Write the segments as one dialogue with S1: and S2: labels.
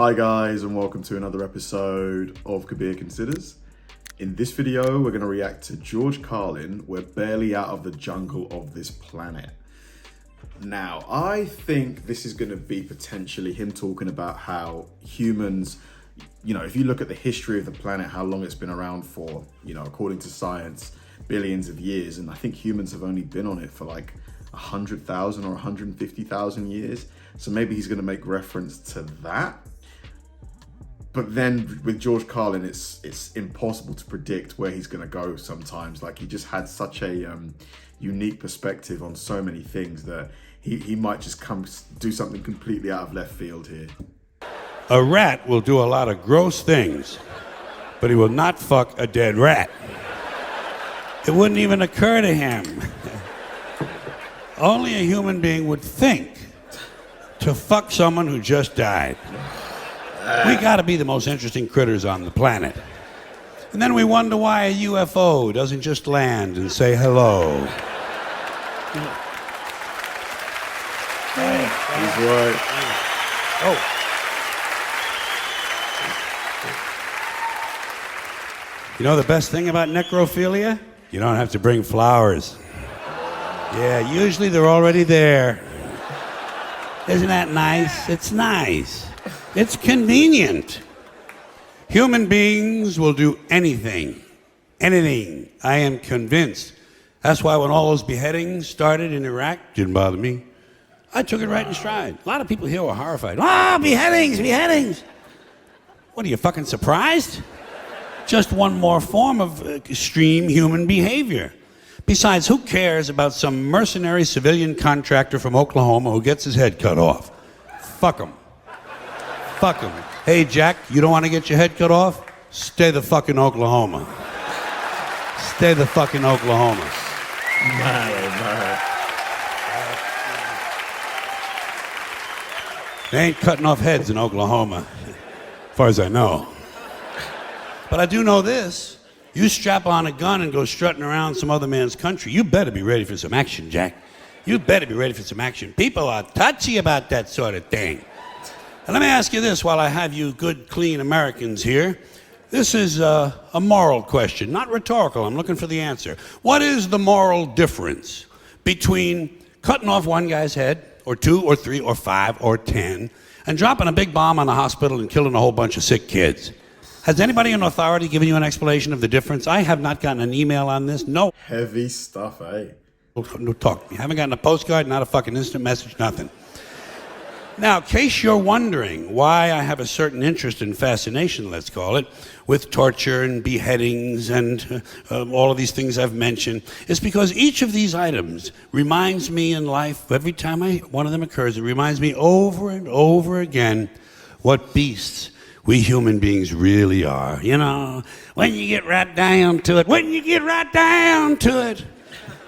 S1: Hi guys, and welcome to another episode of Kabir Considers. In this video, we're going to react to George Carlin, We're Barely Out of the Jungle of This Planet. Now, I think this is going to be potentially him talking about how humans, if you look at the history of the planet, how long it's been around for, according to science, billions of years. And I think humans have only been on it for like 100,000 or 150,000 years. So maybe he's going to make reference to that. But then with George Carlin, it's impossible to predict where he's going to go sometimes. Like, he just had such a unique perspective on so many things that he might just come do something completely out of left field here.
S2: A rat will do a lot of gross things, but he will not fuck a dead rat. It wouldn't even occur to him. Only a human being would think to fuck someone who just died. We gotta be the most interesting critters on the planet. And then we wonder why a UFO doesn't just land and say hello.
S1: He's right.
S2: Oh. You know the best thing about necrophilia? You don't have to bring flowers. Yeah, usually they're already there. Isn't that nice? It's nice. It's convenient. Human beings will do anything. Anything. I am convinced. That's why when all those beheadings started in Iraq, didn't bother me. I took it right in stride. A lot of people here were horrified. Beheadings, beheadings. What, are you fucking surprised? Just one more form of extreme human behavior. Besides, who cares about some mercenary civilian contractor from Oklahoma who gets his head cut off? Fuck him. Fuck him. Hey, Jack, you don't want to get your head cut off? Stay the fuck in Oklahoma. Stay the fuck in Oklahoma. They ain't cutting off heads in Oklahoma, as far as I know. But I do know this. You strap on a gun and go strutting around some other man's country, you better be ready for some action, Jack. You better be ready for some action. People are touchy about that sort of thing. And let me ask you this while I have you good, clean Americans here. This is a moral question, not rhetorical. I'm looking for the answer. What is the moral difference between cutting off one guy's head, or 2, or 3, or 5, or 10, and dropping a big bomb on a hospital and killing a whole bunch of sick kids? Has anybody in authority given you an explanation of the difference? I have not gotten an email on this. No.
S1: Heavy stuff, eh?
S2: No talk. You haven't gotten a postcard, not a fucking instant message, nothing. Now, in case you're wondering why I have a certain interest and fascination, let's call it, with torture and beheadings and all of these things I've mentioned, it's because each of these items reminds me in life, every time one of them occurs, it reminds me over and over again what beasts we human beings really are. When you get right down to it,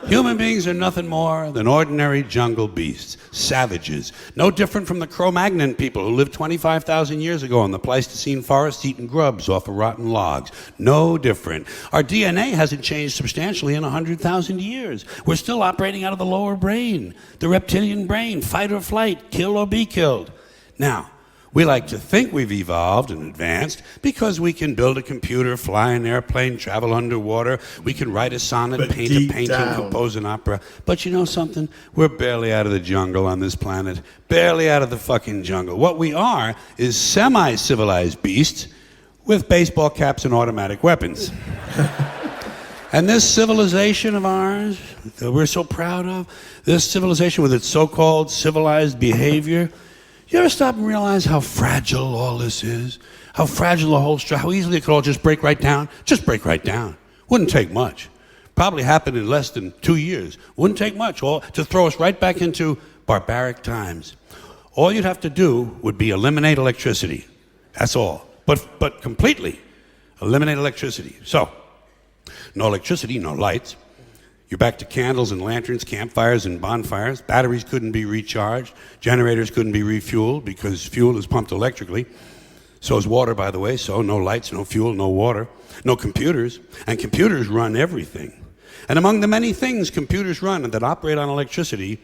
S2: human beings are nothing more than ordinary jungle beasts, savages, no different from the Cro-Magnon people who lived 25,000 years ago in the Pleistocene forests eating grubs off of rotten logs. No different. Our DNA hasn't changed substantially in 100,000 years. We're still operating out of the lower brain, the reptilian brain, fight or flight, kill or be killed. Now, we like to think we've evolved and advanced because we can build a computer, fly an airplane, travel underwater. We can write a sonnet, paint a painting, compose an opera. But you know something? We're barely out of the jungle on this planet. Barely out of the fucking jungle. What we are is semi-civilized beasts with baseball caps and automatic weapons. And this civilization of ours that we're so proud of, this civilization with its so-called civilized behavior, you ever stop and realize how fragile all this is? How fragile the whole structure, how easily it could all just break right down? Just break right down. Wouldn't take much. Probably happened in less than 2 years. Wouldn't take much to throw us right back into barbaric times. All you'd have to do would be eliminate electricity. That's all. But completely eliminate electricity. So, no electricity, no lights. You're back to candles and lanterns, campfires and bonfires. Batteries couldn't be recharged. Generators couldn't be refueled because fuel is pumped electrically. So is water, by the way. So no lights, no fuel, no water, no computers. And computers run everything. And among the many things computers run that operate on electricity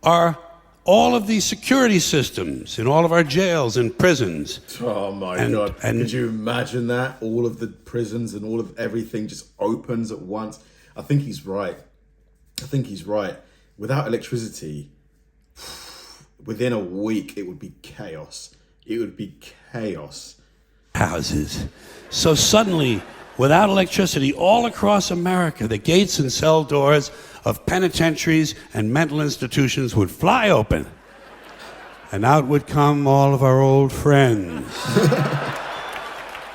S2: are all of these security systems in all of our jails and prisons.
S1: Oh my God. Could you imagine that? All of the prisons and all of everything just opens at once. I think he's right. Without electricity, within a week, it would be chaos.
S2: Houses. So suddenly, without electricity, all across America, the gates and cell doors of penitentiaries and mental institutions would fly open. And out would come all of our old friends.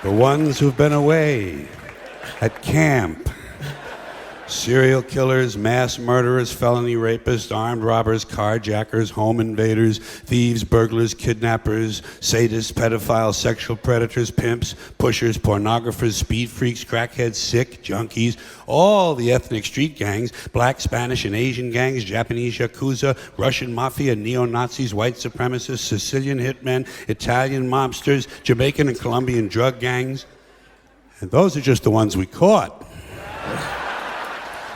S2: The ones who've been away at camp. Serial killers, mass murderers, felony rapists, armed robbers, carjackers, home invaders, thieves, burglars, kidnappers, sadists, pedophiles, sexual predators, pimps, pushers, pornographers, speed freaks, crackheads, sick, junkies, all the ethnic street gangs, black, Spanish, and Asian gangs, Japanese yakuza, Russian mafia, neo-Nazis, white supremacists, Sicilian hitmen, Italian mobsters, Jamaican and Colombian drug gangs. And those are just the ones we caught.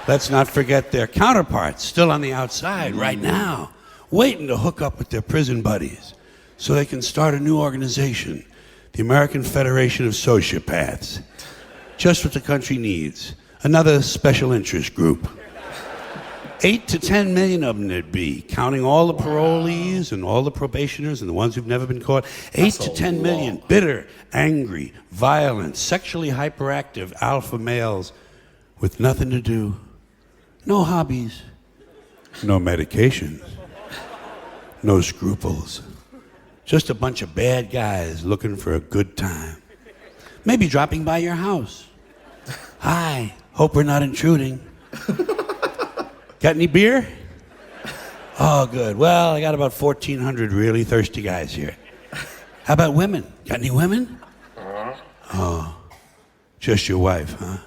S2: Let's not forget their counterparts, still on the outside right now, waiting to hook up with their prison buddies so they can start a new organization, the American Federation of Sociopaths. Just what the country needs, another special interest group. 8 to 10 million of them there'd be, counting all the parolees and all the probationers and the ones who've never been caught. 8 to 10 million bitter, angry, violent, sexually hyperactive alpha males with nothing to do. No hobbies, no medications, no scruples. Just a bunch of bad guys looking for a good time. Maybe dropping by your house. Hi, hope we're not intruding. Got any beer? Oh, good. Well, I got about 1,400 really thirsty guys here. How about women? Got any women? Oh, just your wife, huh?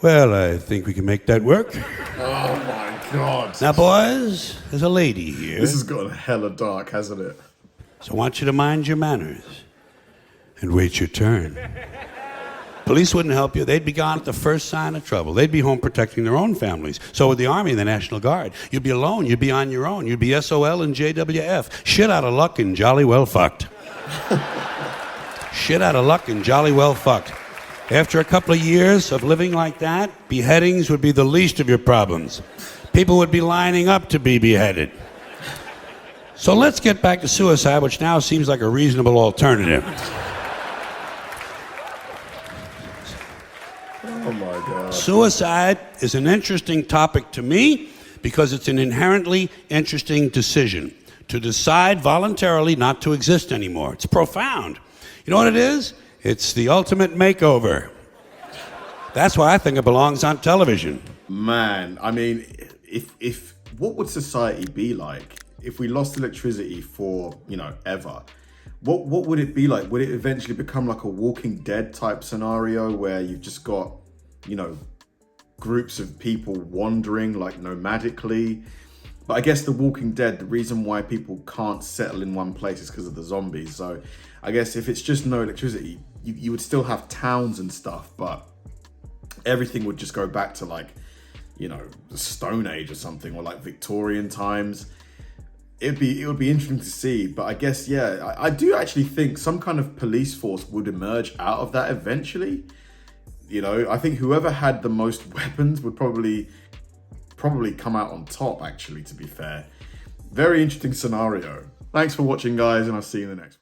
S2: Well, I think we can make that work.
S1: Oh my God.
S2: Now, boys, there's a lady here.
S1: This has gotten hella dark, hasn't it?
S2: So I want you to mind your manners and wait your turn. Police wouldn't help you. They'd be gone at the first sign of trouble. They'd be home protecting their own families. So would the Army and the National Guard. You'd be alone. You'd be on your own. You'd be SOL and JWF. Shit out of luck and jolly well fucked. Shit out of luck and jolly well fucked. After a couple of years of living like that, beheadings would be the least of your problems. People would be lining up to be beheaded. So let's get back to suicide, which now seems like a reasonable alternative.
S1: Oh my God.
S2: Suicide is an interesting topic to me because it's an inherently interesting decision. To decide voluntarily not to exist anymore. It's profound. You know what it is? It's the ultimate makeover. That's why I think it belongs on television.
S1: Man, I mean, if what would society be like if we lost electricity for, ever? What would it be like? Would it eventually become like a Walking Dead type scenario where you've just got, groups of people wandering like nomadically? But I guess The Walking Dead, the reason why people can't settle in one place is because of the zombies. So I guess if it's just no electricity, you would still have towns and stuff, but everything would just go back to like, the Stone Age or something, or like Victorian times. It would be interesting to see, but I guess, yeah, I do actually think some kind of police force would emerge out of that eventually. I think whoever had the most weapons would probably come out on top, actually, to be fair. Very interesting scenario. Thanks for watching, guys, and I'll see you in the next one.